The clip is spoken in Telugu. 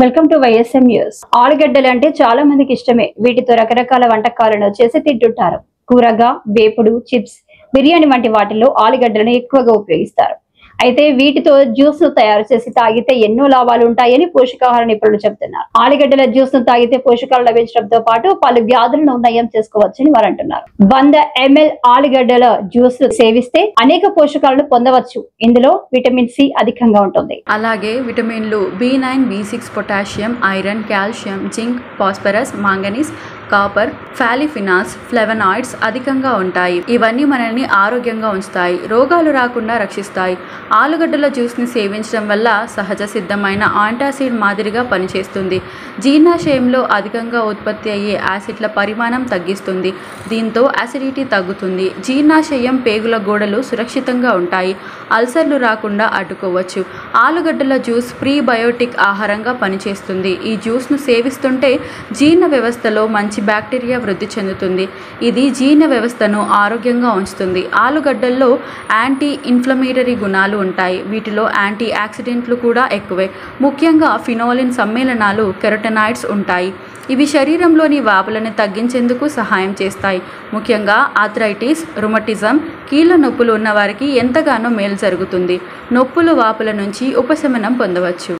Welcome to YSM news. ఆలుగడ్డలు అంటే చాలా మందికి ఇష్టమే. వీటితో రకరకాల వంటకాలను చేసి తింటుంటారు. కూరగా, వేపుడు, చిప్స్, బిర్యానీ వంటి వాటిల్లో ఆలుగడ్డలను ఎక్కువగా ఉపయోగిస్తారు. అయితే వీటితో జ్యూస్ ను తయారు చేసి తాగితే ఎన్నో లాభాలు ఉంటాయని పోషకాహార నిపుణులు చెబుతున్నారు. ఆలుగడ్డల జ్యూస్ ను తాగితే పోషకాలు లభించడంతో పాటు పలు వ్యాధులను నయం చేసుకోవచ్చని వారు అంటున్నారు. 100 ml ఆలుగడ్డల జ్యూస్ సేవిస్తే అనేక పోషకాలను పొందవచ్చు. ఇందులో విటమిన్ సి అధికంగా ఉంటుంది. అలాగే విటమిన్లు B9, B6, potassium, iron, calcium, zinc, phosphorus, manganese, copper, polyphenols, flavonoids అధికంగా ఉంటాయి. ఇవన్నీ మనల్ని ఆరోగ్యంగా ఉంచుతాయి, రోగాలు రాకుండా రక్షిస్తాయి. ఆలుగడ్డల జ్యూస్ని సేవించడం వల్ల సహజ సిద్ధమైన యాంటాసిడ్ మాదిరిగా పనిచేస్తుంది. జీర్ణాశయంలో అధికంగా ఉత్పత్తి అయ్యే యాసిడ్ల పరిమాణం తగ్గిస్తుంది. దీంతో యాసిడిటీ తగ్గుతుంది. జీర్ణాశయం, పేగుల గోడలు సురక్షితంగా ఉంటాయి. అల్సర్లు రాకుండా అడ్డుకోవచ్చు. ఆలుగడ్డల జ్యూస్ ప్రీబయోటిక్ ఆహారంగా పనిచేస్తుంది. ఈ జ్యూస్ను సేవిస్తుంటే జీర్ణ వ్యవస్థలో మంచి బ్యాక్టీరియా వృద్ధి చెందుతుంది. ఇది జీర్ణ వ్యవస్థను ఆరోగ్యంగా ఉంచుతుంది. ఆలుగడ్డల్లో యాంటీ ఇన్ఫ్లమేటరీ గుణాలు ఉంటాయి. వీటిలో యాంటీ ఆక్సిడెంట్లు కూడా ఎక్కువే. ముఖ్యంగా ఫినోలిన్ సమ్మేళనాలు, కెరోటెనాయిడ్స్ ఉంటాయి. ఇవి శరీరంలోని వాపులను తగ్గించేందుకు సహాయం చేస్తాయి. ముఖ్యంగా ఆర్థరైటిస్, రుమటిజం, కీళ్ళ నొప్పులు ఉన్న వారికి ఎంతగానో మేలు జరుగుతుంది. నొప్పులు, వాపుల నుంచి ఉపశమనం పొందవచ్చు.